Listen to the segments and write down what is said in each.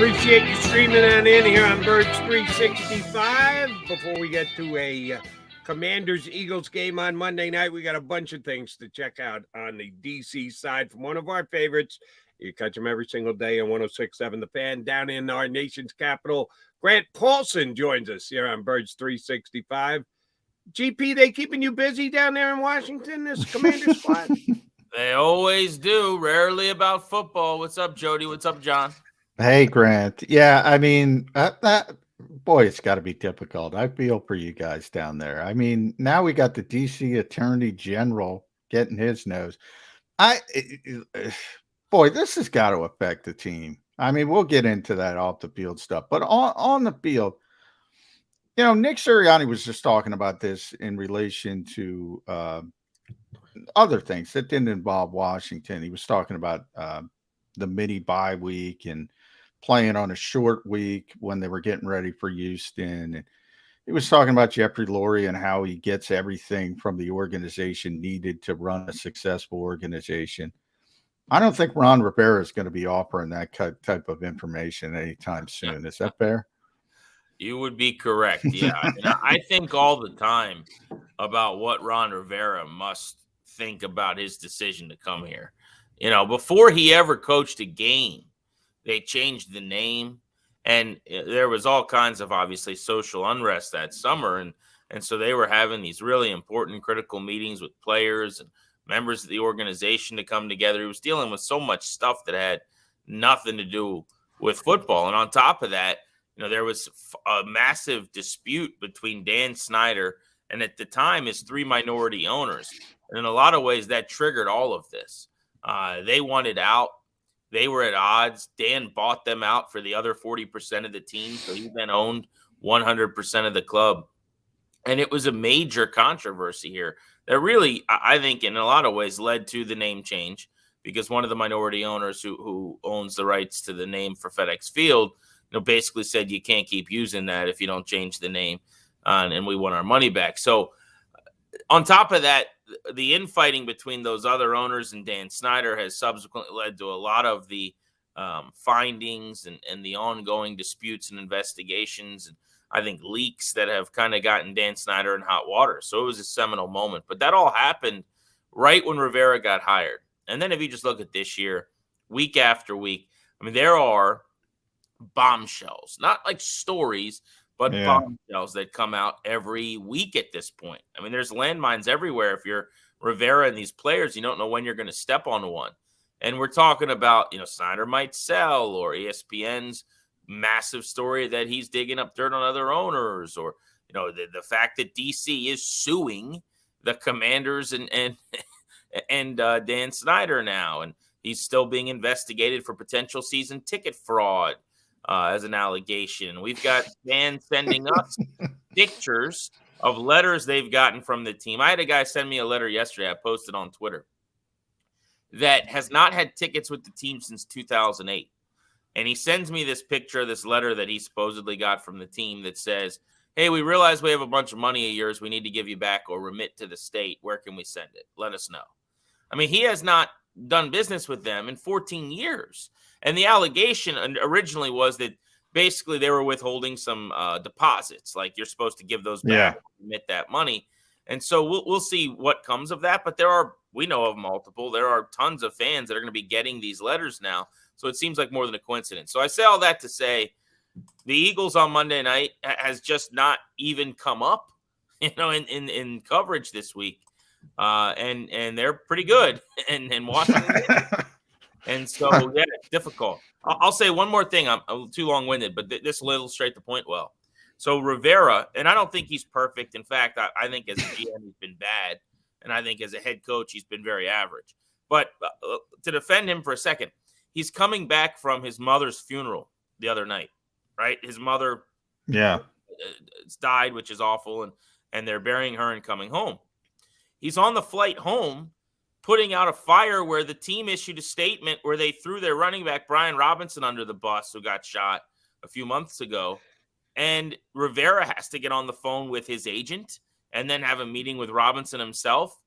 Appreciate you streaming on in here on Birds 365. Before we get to a Commanders-Eagles game on Monday night, we got a bunch of things to check out on the DC side from one of our favorites. You catch them every single day on 106.7 The Fan down in our nation's capital. Grant Paulsen joins us here on Birds 365. GP, they keeping you busy down there in Washington, this Commander squad? They always do. Rarely about football. What's up, Jody? What's up, John? Hey, Grant. Yeah, I mean, boy, it's got to be difficult. I feel for you guys down there. I mean, now we got the DC Attorney General getting his nose. Boy, this has got to affect the team. I mean, we'll get into that off the field stuff, but on the field, you know, Nick Sirianni was just talking about this in relation to other things that didn't involve Washington. He was talking about the mini bye week and playing on a short week when they were getting ready for Houston. And he was talking about Jeffrey Lurie and how he gets everything from the organization needed to run a successful organization. I don't think Ron Rivera is going to be offering that type of information anytime soon. Is that fair? You would be correct. Yeah. I think all the time about what Ron Rivera must think about his decision to come here. You know, before he ever coached a game, they changed the name, and there was all kinds of obviously social unrest that summer. And so they were having these really important critical meetings with players and members of the organization to come together. He was dealing with so much stuff that had nothing to do with football. And on top of that, you know, there was a massive dispute between Dan Snyder and at the time his three minority owners. And in a lot of ways that triggered all of this. They wanted out. They were at odds. Dan bought them out for the other 40% of the team. So he then owned 100% of the club. And it was a major controversy here that really, I think, in a lot of ways led to the name change because one of the minority owners who owns the rights to the name for FedEx Field, you know, basically said you can't keep using that if you don't change the name, and we want our money back. So on top of that, the infighting between those other owners and Dan Snyder has subsequently led to a lot of the findings and the ongoing disputes and investigations, and I think leaks that have kind of gotten Dan Snyder in hot water. So it was a seminal moment. But that all happened right when Rivera got hired. And then if you just look at this year, week after week, I mean, there are bombshells, not like stories, but bombshells that come out every week at this point. I mean, there's landmines everywhere. If you're Rivera and these players, you don't know when you're going to step on one. And we're talking about, you know, Snyder might sell, or ESPN's massive story that he's digging up dirt on other owners, or, you know, the fact that DC is suing the Commanders and Dan Snyder now, and he's still being investigated for potential season ticket fraud. As an allegation. We've got fans sending us pictures of letters they've gotten from the team. I had a guy send me a letter yesterday. I posted on Twitter that has not had tickets with the team since 2008. And he sends me this picture of this letter that he supposedly got from the team that says, hey, we realize we have a bunch of money of yours we need to give you back or remit to the state. Where can we send it? Let us know. I mean, he has not done business with them in 14 years. And the allegation originally was that basically they were withholding some deposits, like you're supposed to give those back, remit that money. And so we'll see what comes of that. But we know of multiple. There are tons of fans that are going to be getting these letters now. So it seems like more than a coincidence. So I say all that to say the Eagles on Monday night has just not even come up, you know, in coverage this week. And they're pretty good and Washington. And so, yeah, it's difficult. I'll say one more thing. I'm too long-winded, but this will illustrate the point well. So Rivera, and I don't think he's perfect. In fact, I think as a GM, he's been bad. And I think as a head coach, he's been very average. But to defend him for a second, he's coming back from his mother's funeral the other night, right? His mother died, which is awful, and they're burying her and coming home. He's on the flight home, putting out a fire where the team issued a statement where they threw their running back, Brian Robinson, under the bus, who got shot a few months ago. And Rivera has to get on the phone with his agent and then have a meeting with Robinson himself.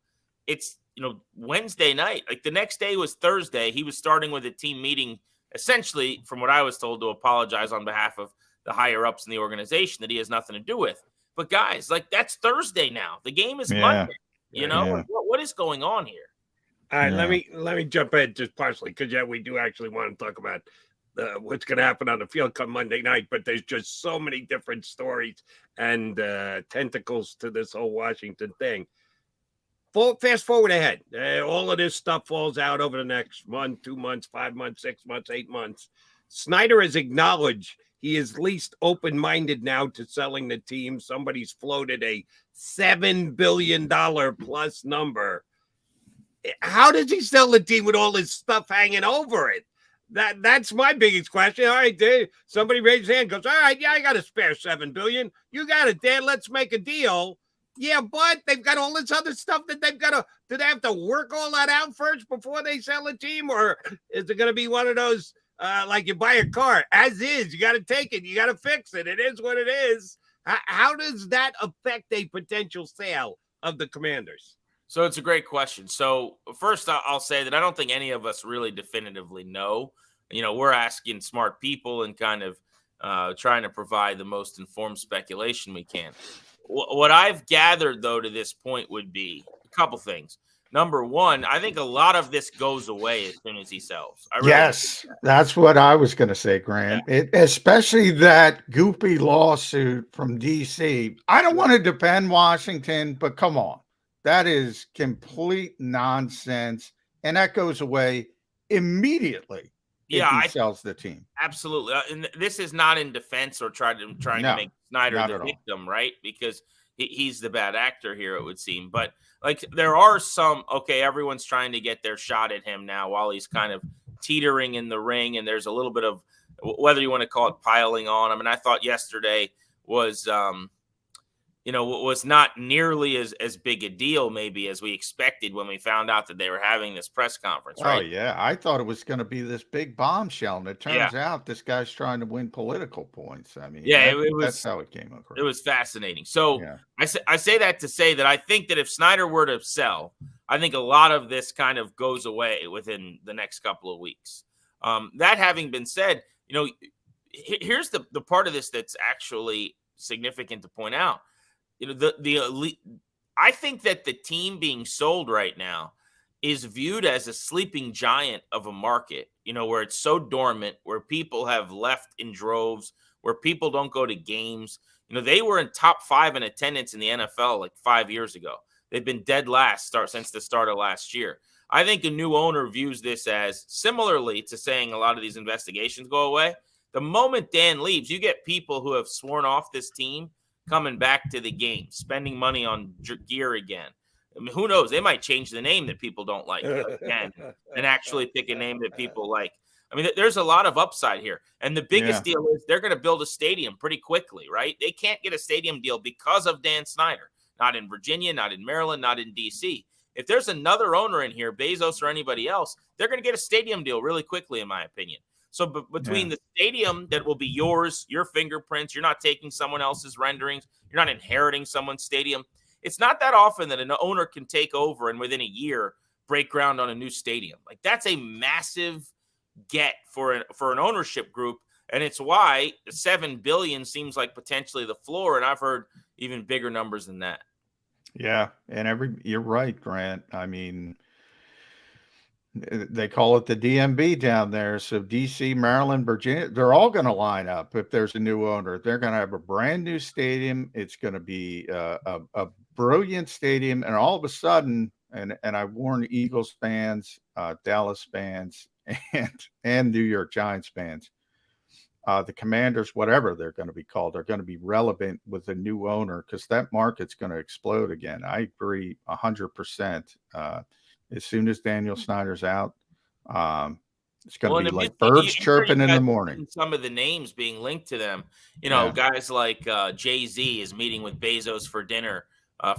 It's, you know, Wednesday night. Like the next day was Thursday. He was starting with a team meeting essentially, from what I was told, to apologize on behalf of the higher ups in the organization that he has nothing to do with. But guys, like, that's Thursday now. The game is Monday. You know, Yeah. what is going on here? All right, Yeah. let me jump in just partially because we do actually want to talk about what's going to happen on the field come Monday night. But there's just so many different stories and tentacles to this whole Washington thing. Fast forward ahead. All of this stuff falls out over the next month, 2 months, 5 months, 6 months, 8 months. Snyder has acknowledged he is least open-minded now to selling the team. Somebody's floated a $7 billion plus number. How does he sell the team with all this stuff hanging over it? That's my biggest question. All right, Dave, somebody raised his hand, goes, all right, yeah, I got to spare $7 billion. You got it, Dan. Let's make a deal. Yeah, but they've got all this other stuff that they've got to. Do they have to work all that out first before they sell a team, or is it going to be one of those like you buy a car as is? You got to take it. You got to fix it. It is what it is. How does that affect a potential sale of the Commanders? So it's a great question. So first, I'll say that I don't think any of us really definitively know. You know, we're asking smart people and kind of trying to provide the most informed speculation we can. What I've gathered, though, to this point would be a couple things. Number one, I think a lot of this goes away as soon as he sells. Yes, that's what I was going to say, Grant. Yeah. Especially that goopy lawsuit from D.C. I don't want to defend Washington, but come on. That is complete nonsense, and that goes away immediately if he sells the team. Absolutely. And this is not in defense or trying to make Snyder the victim, right? Because he's the bad actor here, it would seem. But, like, there are some, everyone's trying to get their shot at him now while he's kind of teetering in the ring, and there's a little bit of, whether you want to call it piling on. I mean, I thought yesterday was was not nearly as big a deal maybe as we expected when we found out that they were having this press conference, right? Oh, yeah. I thought it was going to be this big bombshell, and it turns out this guy's trying to win political points. I mean, that's how it came across. It was fascinating. So I say that to say that I think that if Snyder were to sell, I think a lot of this kind of goes away within the next couple of weeks. That having been said, here's the part of this that's actually significant to point out. The elite, I think that the team being sold right now is viewed as a sleeping giant of a market, where it's so dormant, where people have left in droves, where people don't go to games. They were in top 5 in attendance in the NFL like 5 years ago. They've been dead last since the start of last year. I think a new owner views this as similarly to saying a lot of these investigations go away. The moment Dan leaves, you get people who have sworn off this team coming back to the game, spending money on gear again. I mean, who knows? They might change the name that people don't like again and actually pick a name that people like. I mean, there's a lot of upside here. And the biggest deal is they're going to build a stadium pretty quickly, right? They can't get a stadium deal because of Dan Snyder. Not in Virginia, not in Maryland, not in D.C. If there's another owner in here, Bezos or anybody else, they're going to get a stadium deal really quickly, in my opinion. So between the stadium that will be yours, your fingerprints, you're not taking someone else's renderings, you're not inheriting someone's stadium. It's not that often that an owner can take over and within a year break ground on a new stadium. Like, that's a massive get for an ownership group, and it's why $7 billion seems like potentially the floor. And I've heard even bigger numbers than that. Yeah, and you're right, Grant. I mean, they call it the DMV down there. So DC, Maryland, Virginia, they're all going to line up if there's a new owner. They're going to have a brand new stadium. It's going to be a brilliant stadium. And all of a sudden, and I warn Eagles fans, Dallas fans, and New York Giants fans, the Commanders, whatever they're going to be called, are going to be relevant with a new owner because that market's going to explode again. I agree 100%. As soon as Daniel Snyder's out, it's going to be like birds chirping in the morning. Some of the names being linked to them, guys like Jay-Z is meeting with Bezos for dinner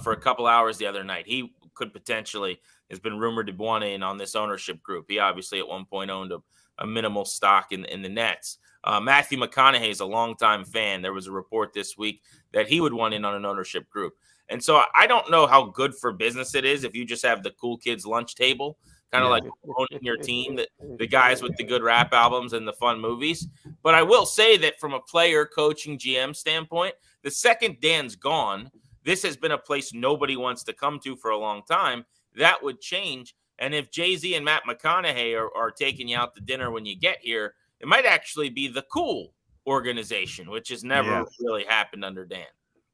for a couple hours the other night. He could potentially, has been rumored to want in on this ownership group. He obviously at one point owned a minimal stock in the Nets. Matthew McConaughey is a longtime fan. There was a report this week that he would want in on an ownership group. And so I don't know how good for business it is if you just have the cool kids lunch table kind of like owning your team, the guys with the good rap albums and the fun movies. But I will say that from a player, coaching, GM standpoint, the second Dan's gone, this has been a place nobody wants to come to for a long time. That would change. And if Jay-Z and Matt McConaughey are taking you out to dinner when you get here, it might actually be the cool organization, which has never really happened under Dan.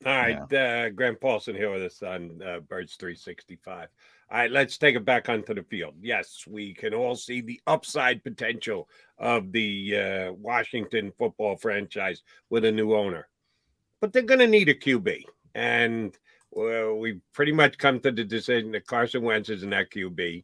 All right, Grant Paulsen here with us on Birds 365. All right, let's take it back onto the field. Yes, we can all see the upside potential of the Washington football franchise with a new owner. But they're going to need a QB. And we've pretty much come to the decision that Carson Wentz isn't that QB.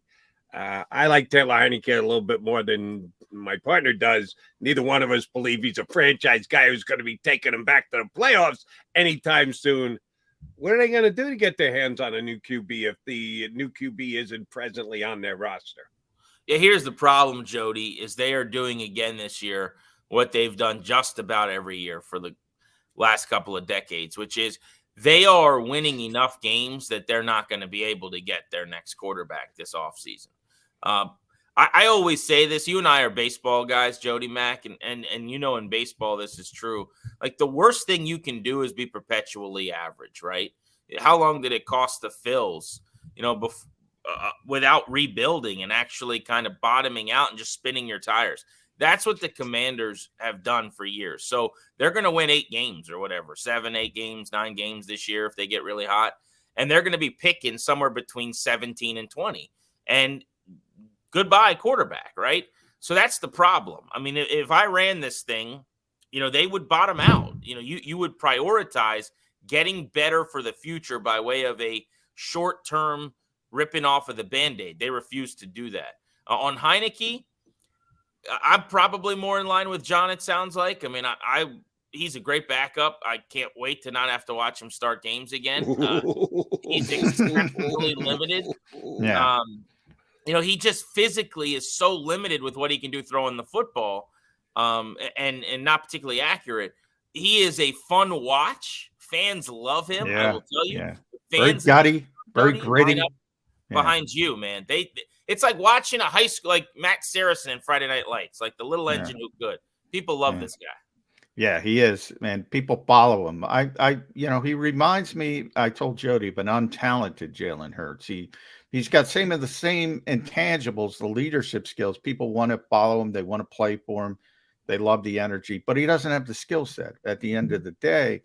I like Taylor Heineke a little bit more than my partner does. Neither one of us believe he's a franchise guy who's going to be taking them back to the playoffs anytime soon. What are they going to do to get their hands on a new QB if the new QB isn't presently on their roster? Yeah, here's the problem, Jody, is they are doing again this year what they've done just about every year for the last couple of decades, which is they are winning enough games that they're not going to be able to get their next quarterback this offseason. I always say this. You and I are baseball guys, Jody Mack, and in baseball this is true. Like the worst thing you can do is be perpetually average, right? How long did it cost the Phils, without rebuilding and actually kind of bottoming out and just spinning your tires? That's what the Commanders have done for years. So they're going to win 8 games or whatever, 7, 8 games, 9 games this year if they get really hot. And they're going to be picking somewhere between 17 and 20. And goodbye quarterback, right? So that's the problem. I mean, if I ran this thing, they would bottom out. You would prioritize getting better for the future by way of a short-term ripping off of the Band-Aid. They refuse to do that. On Heineke, I'm probably more in line with John, it sounds like. I mean, he's a great backup. I can't wait to not have to watch him start games again. He's exceptionally limited. Yeah. He just physically is so limited with what he can do throwing the football and not particularly accurate. He is a fun watch. Fans love him. I will tell you. Yeah. Fans very gritty. Behind you, man. It's like watching a high school, like Matt Saracen in Friday Night Lights, like the little engine who good. People love this guy. Yeah, he is, man. People follow him. He reminds me, I told Jody, of an untalented Jalen Hurts. He's got some of the same intangibles, the leadership skills. People want to follow him. They want to play for him. They love the energy, but he doesn't have the skill set at the end of the day.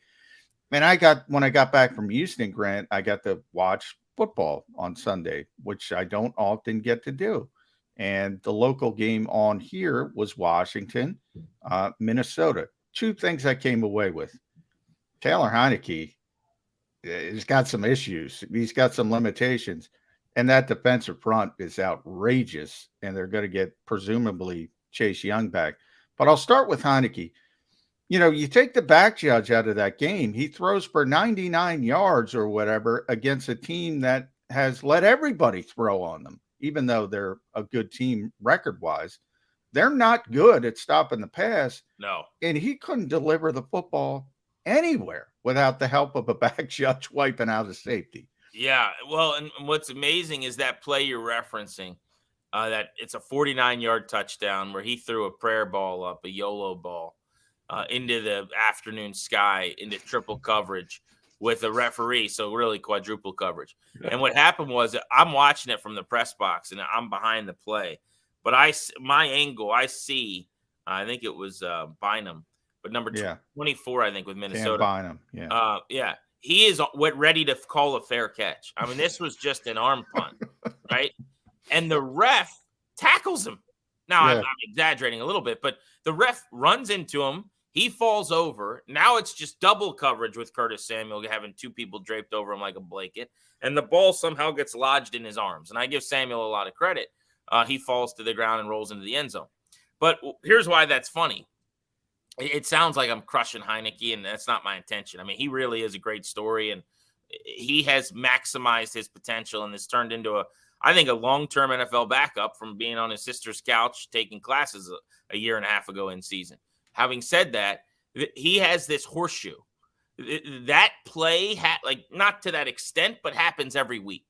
Man, when I got back from Houston, Grant, I got to watch football on Sunday, which I don't often get to do. And the local game on here was Washington, Minnesota. 2 things I came away with. Taylor Heineke has got some issues. He's got some limitations. And that defensive front is outrageous. And they're going to get, presumably, Chase Young back. But I'll start with Heineke. You take the back judge out of that game. He throws for 99 yards or whatever against a team that has let everybody throw on them, even though they're a good team record-wise. They're not good at stopping the pass. No. And he couldn't deliver the football anywhere without the help of a back judge wiping out a safety. Yeah. Well, and what's amazing is that play you're referencing, that it's a 49-yard touchdown where he threw a prayer ball up, a YOLO ball, into the afternoon sky, into triple coverage with a referee. So really quadruple coverage. And what happened was I'm watching it from the press box and I'm behind the play. But my angle, I see, I think it was Bynum, but number 24, I think, with Minnesota. Bynum, yeah. He is ready to call a fair catch. I mean, this was just an arm punt, right? And the ref tackles him. Now, I'm exaggerating a little bit, but the ref runs into him. He falls over. Now it's just double coverage with Curtis Samuel having 2 people draped over him like a blanket. And the ball somehow gets lodged in his arms. And I give Samuel a lot of credit. He falls to the ground and rolls into the end zone. But here's why that's funny. It sounds like I'm crushing Heineke, and that's not my intention. I mean, he really is a great story, and he has maximized his potential and has turned into I think, a long-term NFL backup from being on his sister's couch taking classes a year and a half ago in season. Having said that, he has this horseshoe. That play, not to that extent, but happens every week.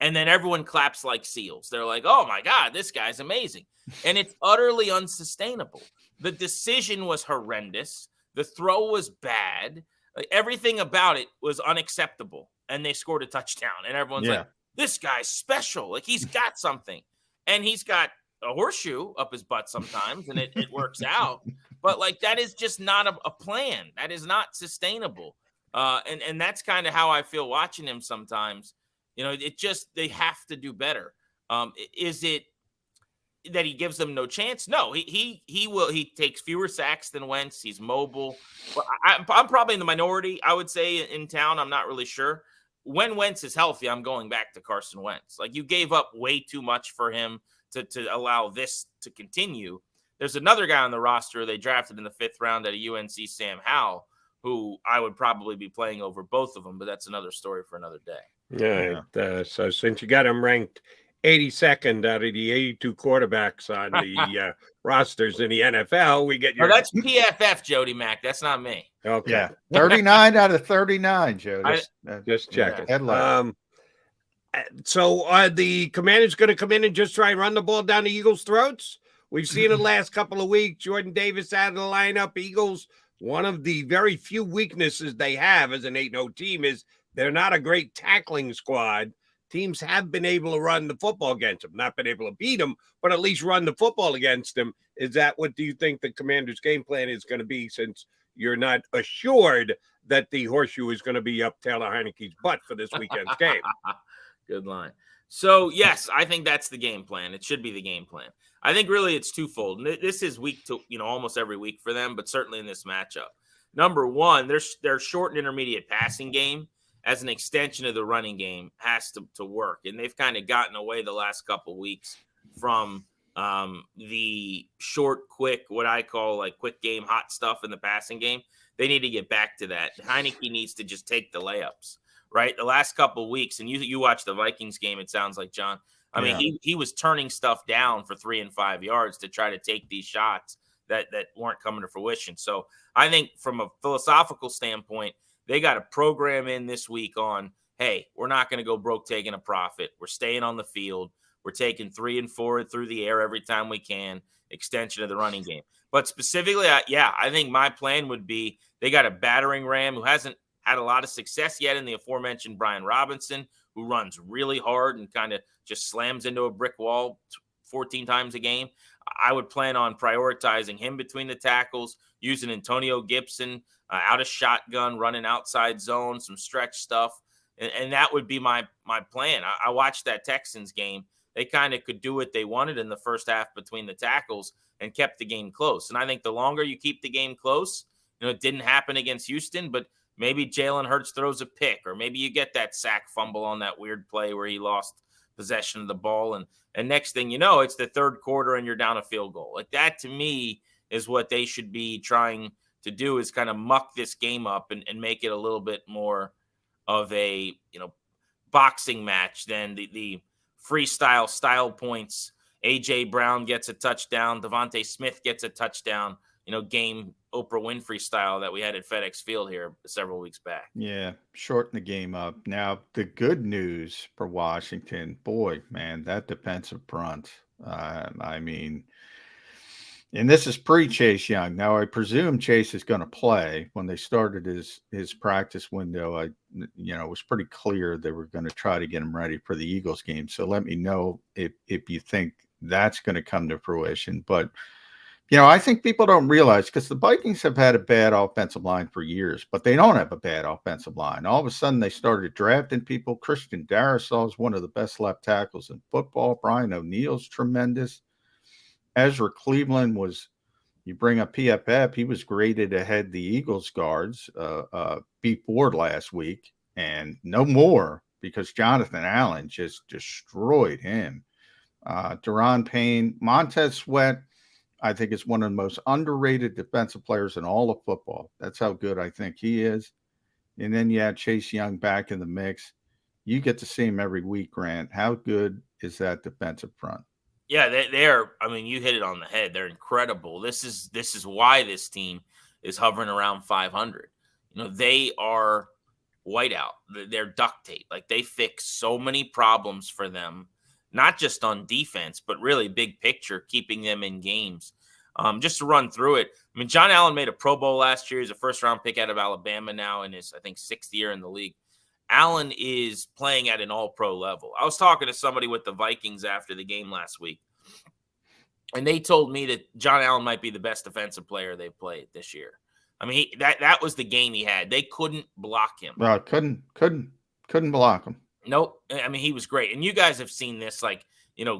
And then everyone claps like seals. They're like, oh my God, this guy's amazing. And it's utterly unsustainable. The decision was horrendous. The throw was bad. Like, everything about it was unacceptable. And they scored a touchdown. And everyone's like, this guy's special. Like, he's got something. And he's got a horseshoe up his butt sometimes, and it works out. But, like, that is just not a plan. That is not sustainable. And that's kind of how I feel watching him sometimes. You know, they have to do better. Is it that he gives them no chance? No, he takes fewer sacks than Wentz. He's mobile. But I'm probably in the minority, I would say, in town. I'm not really sure. When Wentz is healthy, I'm going back to Carson Wentz. Like, you gave up way too much for him to allow this to continue. There's another guy on the roster they drafted in the 5th round at a UNC, Sam Howell, who I would probably be playing over both of them, but that's another story for another day. Yeah. So since you got him ranked 82nd out of the 82 quarterbacks on the rosters in the NFL, we get your. Oh, that's PFF, Jody Mac. That's not me. Okay. Yeah. 39 out of 39, Joe. Just checking. Headline. So are the Commanders going to come in and just try and run the ball down the Eagles' throats? We've seen it the last couple of weeks. Jordan Davis out of the lineup. Eagles, one of the very few weaknesses they have as an 8-0 team is they're not a great tackling squad. Teams have been able to run the football against them, not been able to beat them, but at least run the football against them. Is that what do you think the Commanders' game plan is going to be, since you're not assured that the horseshoe is going to be up Taylor Heineke's butt for this weekend's game? Good line. So, yes, I think that's the game plan. It should be the game plan. I think really it's twofold. This is week to, almost every week for them, but certainly in this matchup. Number one, their short and intermediate passing game as an extension of the running game has to work. And they've kind of gotten away the last couple weeks from the short, quick, what I call like quick game, hot stuff in the passing game. They need to get back to that. Heineke needs to just take the layups, right? The last couple of weeks, and you watch the Vikings game, it sounds like, John. I mean, he was turning stuff down for 3 and 5 yards to try to take these shots that weren't coming to fruition. So I think from a philosophical standpoint, they got a program in this week on, hey, we're not going to go broke taking a profit. We're staying on the field. We're taking 3 and 4 through the air every time we can, extension of the running game. But specifically, I think my plan would be they got a battering ram who hasn't had a lot of success yet in the aforementioned Brian Robinson, who runs really hard and kind of just slams into a brick wall 14 times a game. I would plan on prioritizing him between the tackles, using Antonio Gibson out of shotgun, running outside zone, some stretch stuff. And that would be my plan. I watched that Texans game. They kind of could do what they wanted in the first half between the tackles and kept the game close. And I think the longer you keep the game close, it didn't happen against Houston, but maybe Jalen Hurts throws a pick, or maybe you get that sack fumble on that weird play where he lost possession of the ball. And next thing you know, it's the third quarter and you're down a field goal. Like, that to me is what they should be trying to do, is kind of muck this game up and make it a little bit more of a, boxing match than the freestyle style points. A.J. Brown gets a touchdown. Devonta Smith gets a touchdown, game Oprah Winfrey style that we had at FedEx Field here several weeks back. Yeah, shorten the game up. Now, the good news for Washington, boy, man, that defensive front. And this is pre-Chase Young. Now, I presume Chase is going to play. When they started his practice window, it was pretty clear they were going to try to get him ready for the Eagles game. So let me know if you think that's going to come to fruition. But I think people don't realize, because the Vikings have had a bad offensive line for years, but they don't have a bad offensive line. All of a sudden, they started drafting people. Christian Darrisaw is one of the best left tackles in football. Brian O'Neill's tremendous. Ezra Cleveland you bring up PFF, he was graded ahead the Eagles guards before last week, and no more, because Jonathan Allen just destroyed him. Deron Payne, Montez Sweat, I think is one of the most underrated defensive players in all of football. That's how good I think he is. And then you have Chase Young back in the mix. You get to see him every week, Grant. How good is that defensive front? Yeah, they're. I mean, you hit it on the head. They're incredible. This is why this team is hovering around 500. They are whiteout. They're duct tape. Like, they fix so many problems for them, not just on defense, but really big picture, keeping them in games. Just to run through it, I mean, John Allen made a Pro Bowl last year. He's a first-round pick out of Alabama now in his, I think, 6th year in the league. Allen is playing at an all-pro level. I was talking to somebody with the Vikings after the game last week, and they told me that John Allen might be the best defensive player they've played this year. I mean, that was the game he had. They couldn't block him. Well, couldn't block him. Nope. I mean, he was great. And you guys have seen this, like,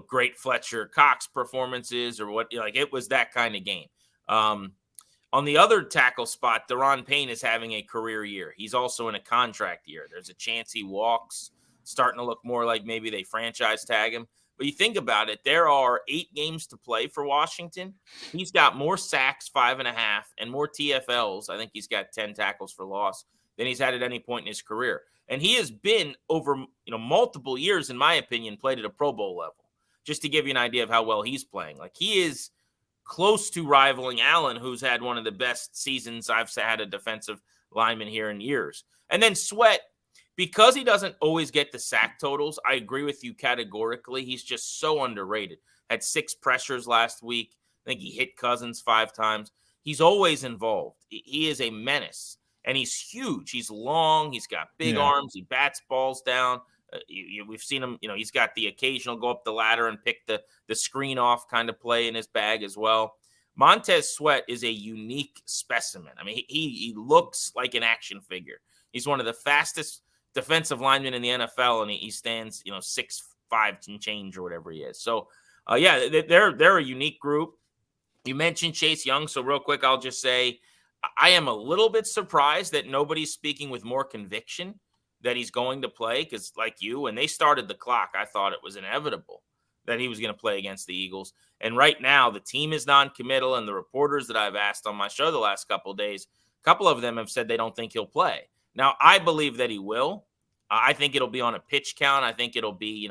great Fletcher Cox performances or what, like, it was that kind of game. On the other tackle spot, Daron Payne is having a career year. He's also in a contract year. There's a chance he walks, starting to look more like maybe they franchise tag him. But you think about it, there are 8 games to play for Washington. He's got more sacks, 5.5, and more TFLs. I think he's got 10 tackles for loss than he's had at any point in his career. And he has been over, multiple years, in my opinion, played at a Pro Bowl level, just to give you an idea of how well he's playing. Like, he is close to rivaling Allen, who's had one of the best seasons I've had a defensive lineman here in years. And then Sweat, because he doesn't always get the sack totals, I agree with you categorically. He's just so underrated. Had 6 pressures last week. I think he hit Cousins 5 times. He's always involved. He is a menace, and he's huge. He's long. He's got big arms. He bats balls down. We've seen him, he's got the occasional go up the ladder and pick the screen off kind of play in his bag as well. Montez Sweat is a unique specimen. I mean, he looks like an action figure. He's one of the fastest defensive linemen in the NFL, and he stands, 6'5" and change or whatever he is. So, they're a unique group. You mentioned Chase Young, so real quick, I'll just say I am a little bit surprised that nobody's speaking with more conviction that he's going to play, because like you, when they started the clock, I thought it was inevitable that he was going to play against the Eagles. And right now, the team is non-committal, and the reporters that I've asked on my show the last couple of days, a couple of them have said they don't think he'll play. Now, I believe that he will. I think it'll be on a pitch count. I think it'll be,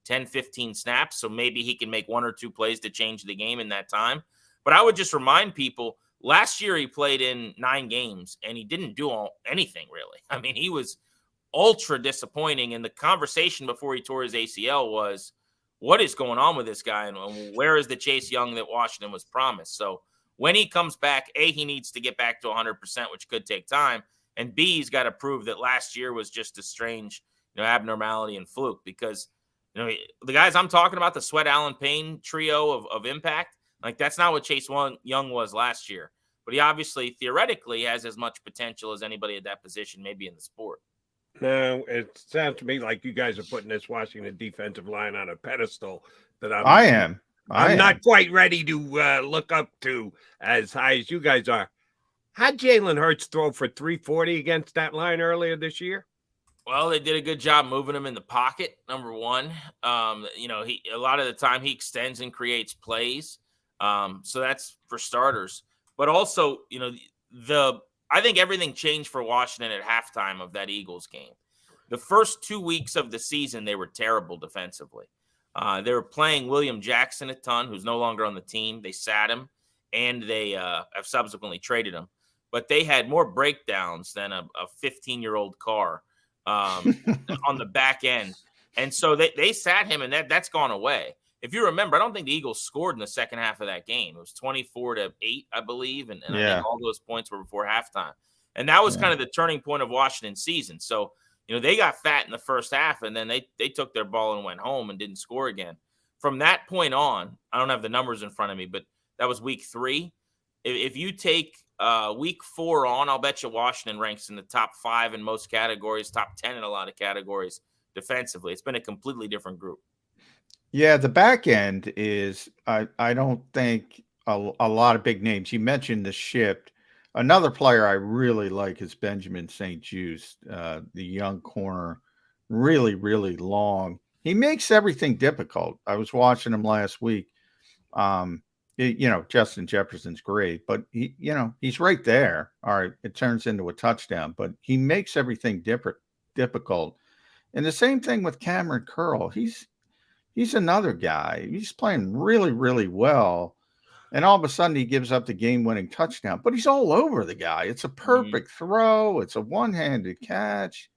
10, 15 snaps, so maybe he can make 1 or 2 plays to change the game in that time. But I would just remind people, last year he played in 9 games, and he didn't do anything, really. I mean, he was ultra disappointing. And the conversation before he tore his ACL was, what is going on with this guy? And where is the Chase Young that Washington was promised? So when he comes back, A, he needs to get back to 100%, which could take time. And B, he's got to prove that last year was just a strange, abnormality and fluke, because, the guys I'm talking about, the Sweat, Allen, Payne trio of impact, like, that's not what Chase Young was last year. But he obviously theoretically has as much potential as anybody at that position, maybe in the sport. No, it sounds to me like you guys are putting this Washington defensive line on a pedestal that I'm not quite ready to look up to as high as you guys are. How'd Jalen Hurts throw for 340 against that line earlier this year? Well, they did a good job moving him in the pocket, number one. He a lot of the time he extends and creates plays. So that's for starters. But also, I think everything changed for Washington at halftime of that Eagles game. The first 2 weeks of the season, they were terrible defensively. They were playing William Jackson a ton, who's no longer on the team. They sat him, and they have subsequently traded him. But they had more breakdowns than a 15-year-old car on the back end. And so they sat him, and that's gone away. If you remember, I don't think the Eagles scored in the second half of that game. It was 24-8, I believe. And I think all those points were before halftime. And that was kind of the turning point of Washington's season. So, they got fat in the first half, and then they took their ball and went home and didn't score again. From that point on, I don't have the numbers in front of me, but that was week 3. If you take week 4 on, I'll bet you Washington ranks in the top 5 in most categories, top 10 in a lot of categories defensively. It's been a completely different group. Yeah, the back end is, I don't think a lot of big names. You mentioned the shift. Another player I really like is Benjamin St. Juste, the young corner, really, really long. He makes everything difficult. I was watching him last week. Justin Jefferson's great, but he's right there. All right, it turns into a touchdown, but he makes everything difficult. And the same thing with Cameron Curl. He's another guy. He's playing really, really well. And all of a sudden he gives up the game-winning touchdown. But he's all over the guy. It's a perfect throw. It's a one-handed catch.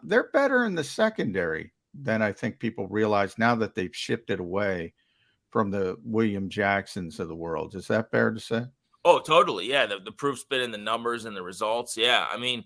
they're better in the secondary than I think people realize now that they've shifted away from the William Jacksons of the world. Is that fair to say? Oh, totally. Yeah. The proof's been in the numbers and the results. Yeah. I mean,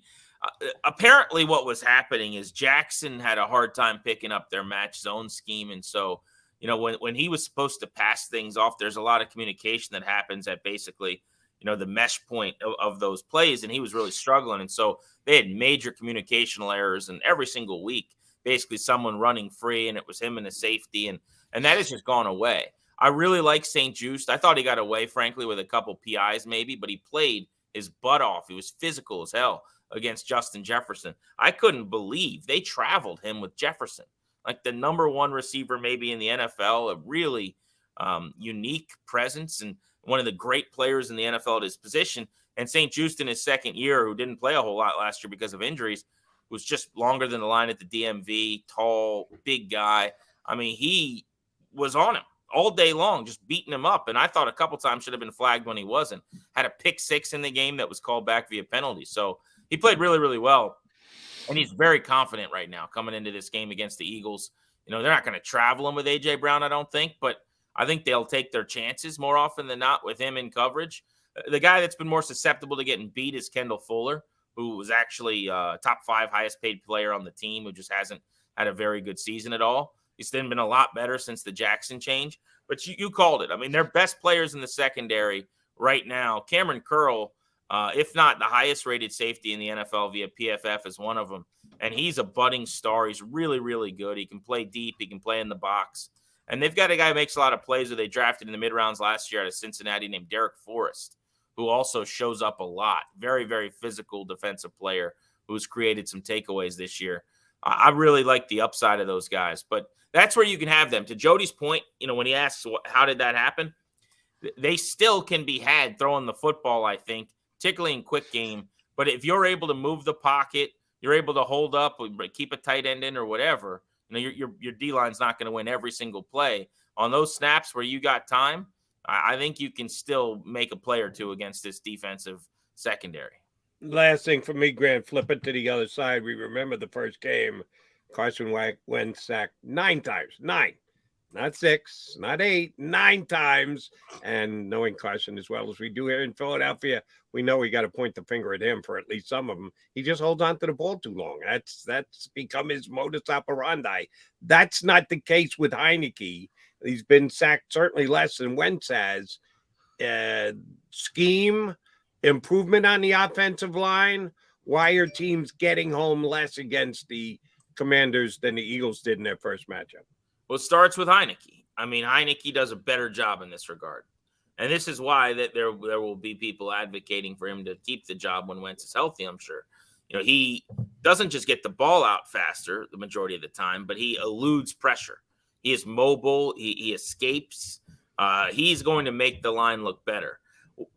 apparently what was happening is Jackson had a hard time picking up their match zone scheme. And so, when he was supposed to pass things off, there's a lot of communication that happens at basically, the mesh point of those plays. And he was really struggling. And so they had major communicational errors, and every single week, basically someone running free, and it was him and a safety. And that has just gone away. I really like St. Juste. I thought he got away, frankly, with a couple PIs maybe, but he played his butt off. He was physical as hell against Justin Jefferson. I couldn't believe they traveled him with Jefferson, like the number one receiver maybe in the NFL, a really unique presence and one of the great players in the NFL at his position. And St. Juste in his second year, who didn't play a whole lot last year because of injuries, was just longer than the line at the DMV, tall, big guy. I mean, he was on him all day long, just beating him up. And I thought a couple times should have been flagged when he wasn't. Had a pick six in the game that was called back via penalty. So he played really, really well. And he's very confident right now coming into this game against the Eagles. They're not going to travel him with A.J. Brown, I don't think, but I think they'll take their chances more often than not with him in coverage. The guy that's been more susceptible to getting beat is Kendall Fuller, who was actually top 5 highest paid player on the team, who just hasn't had a very good season at all. He's been a lot better since the Jackson change, but you called it. I mean, their best players in the secondary right now, Cameron Curl, if not the highest rated safety in the NFL via PFF, is one of them. And he's a budding star. He's really, really good. He can play deep. He can play in the box. And they've got a guy who makes a lot of plays who they drafted in the mid-rounds last year out of Cincinnati named Derek Forrest, who also shows up a lot. Very, very physical defensive player who's created some takeaways this year. I really like the upside of those guys. But that's where you can have them. To Jody's point, when he asks how did that happen, they still can be had throwing the football, I think, particularly in quick game. But if you're able to move the pocket, you're able to hold up, keep a tight end in or whatever, your D-line's not going to win every single play. On those snaps where you got time, I think you can still make a play or two against this defensive secondary. Last thing for me, Grant, flip it to the other side. We remember the first game, Carson Wentz sacked 9 times. 9. Not 6, not 8, 9 times. And knowing Carson as well as we do here in Philadelphia, we know we got to point the finger at him for at least some of them. He just holds on to the ball too long. That's become his modus operandi. That's not the case with Heineke. He's been sacked certainly less than Wentz has. Scheme, improvement on the offensive line. Why are teams getting home less against the Commanders than the Eagles did in their first matchup? Well, it starts with Heineke. I mean, Heineke does a better job in this regard. And this is why that there will be people advocating for him to keep the job when Wentz is healthy, I'm sure. He doesn't just get the ball out faster the majority of the time, but he eludes pressure. He is mobile. He escapes. He's going to make the line look better.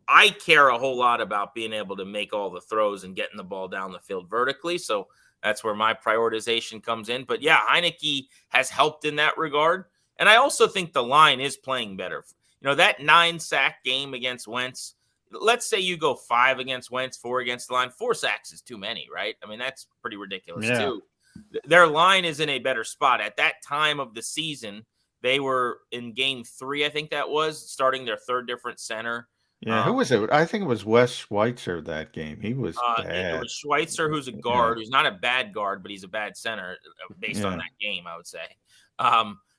I care a whole lot about being able to make all the throws and getting the ball down the field vertically. So that's where my prioritization comes in. But yeah, Heineke has helped in that regard. And I also think the line is playing better. That 9-sack game against Wentz, let's say you go 5 against Wentz, 4 against the line. 4 sacks is too many, right? I mean, that's pretty ridiculous too. Their line is in a better spot. At that time of the season, they were in game 3, I think that was, starting their third different center. Yeah, who was it? I think it was Wes Schweitzer that game. He was bad. It was Schweitzer, who's a guard, who's not a bad guard, but he's a bad center based on that game, I would say.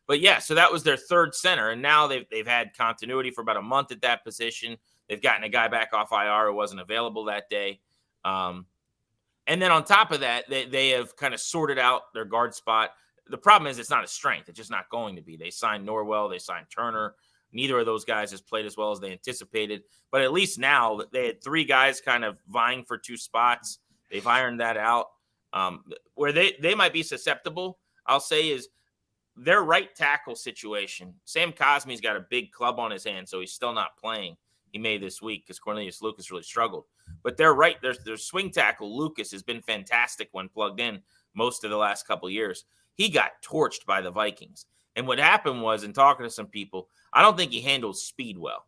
But yeah, so that was their third center, and now they've had continuity for about a month at that position. They've gotten a guy back off IR who wasn't available that day. And then on top of that, they have kind of sorted out their guard spot. The problem is it's not a strength. It's just not going to be. They signed Norwell. They signed Turner. Neither of those guys has played as well as they anticipated. But at least now they had 3 guys kind of vying for 2 spots. They've ironed that out. Where they might be susceptible, I'll say, is their right tackle situation. Sam Cosme's got a big club on his hand, so he's still not playing. He may this week because Cornelius Lucas really struggled. But their swing tackle, Lucas, has been fantastic when plugged in most of the last couple of years. He got torched by the Vikings. And what happened was, in talking to some people, I don't think he handles speed well.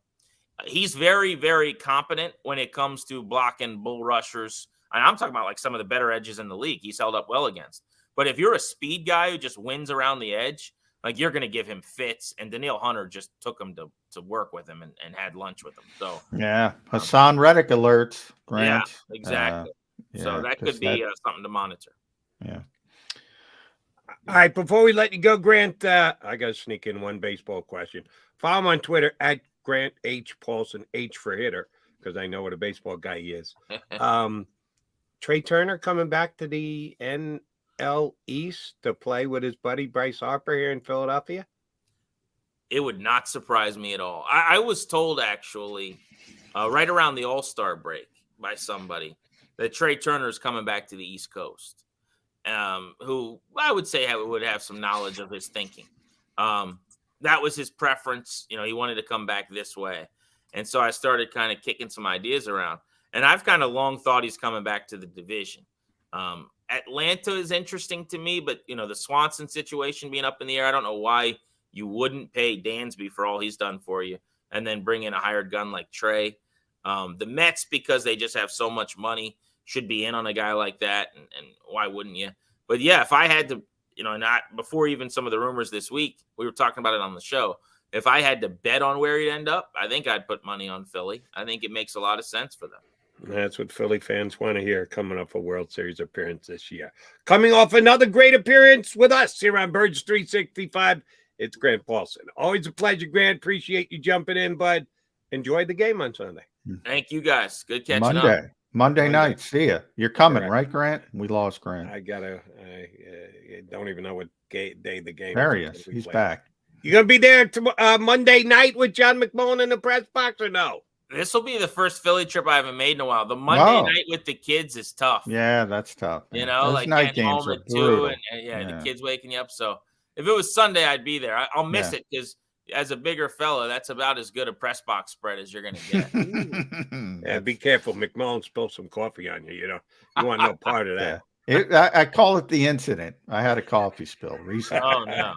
He's very, very competent when it comes to blocking bull rushers. And I'm talking about like some of the better edges in the league he's held up well against. But if you're a speed guy who just wins around the edge, like you're going to give him fits. And Danielle Hunter just took him to work with him and had lunch with him. So yeah, Hassan Reddick alerts. Grant. Yeah, exactly. So that could be something to monitor. Yeah. All right, before we let you go, Grant, I got to sneak in one baseball question. Follow him on Twitter at Grant H. Paulsen, H for hitter, because I know what a baseball guy he is. Trey Turner coming back to the NL East to play with his buddy Bryce Harper here in Philadelphia? It would not surprise me at all. I was told, actually, right around the All-Star break by somebody that Trey Turner is coming back to the East Coast, who I would say would have some knowledge of his thinking. That was his preference. He wanted to come back this way. And so I started kind of kicking some ideas around. And I've kind of long thought he's coming back to the division. Atlanta is interesting to me, but, the Swanson situation being up in the air, I don't know why you wouldn't pay Dansby for all he's done for you and then bring in a hired gun like Trey. The Mets, because they just have so much money, should be in on a guy like that. And why wouldn't you? But, yeah, if I had to, not before even some of the rumors this week, we were talking about it on the show. If I had to bet on where he'd end up, I think I'd put money on Philly. I think it makes a lot of sense for them. That's what Philly fans want to hear coming off a World Series appearance this year. Coming off another great appearance with us here on Birds 365, it's Grant Paulsen. Always a pleasure, Grant. Appreciate you jumping in, bud. Enjoy the game on Sunday. Thank you, guys. Good catching up. Monday night. See ya. You're coming, right, Grant? We lost Grant. I don't even know what day the game there is. He is. He's back. You going to be there Monday night with John McMullen in the press box or no? This will be the first Philly trip I haven't made in a while. The Monday night with the kids is tough. Yeah, that's tough. Man. Those like night games home at 2 and the kids waking you up. So if it was Sunday, I'd be there. I'll miss it because as a bigger fella, that's about as good a press box spread as you're going to get. Yeah, be careful. McMullen spilled some coffee on you. You want no part of that. I call it the incident. I had a coffee spill recently. Oh, no.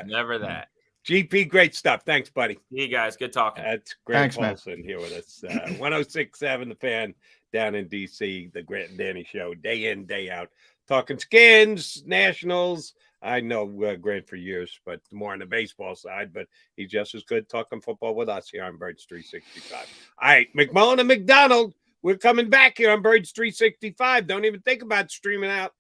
Never that. GP, great stuff. Thanks, buddy. You guys, good talking. That's Grant Paulsen here with us. 106.7 The Fan down in D.C., the Grant and Danny Show, day in, day out. Talking Skins, Nationals. I know Grant for years, but more on the baseball side, but he's just as good talking football with us here on Birds 365. All right, McMullen and McDonald, we're coming back here on Birds 365. Don't even think about streaming out.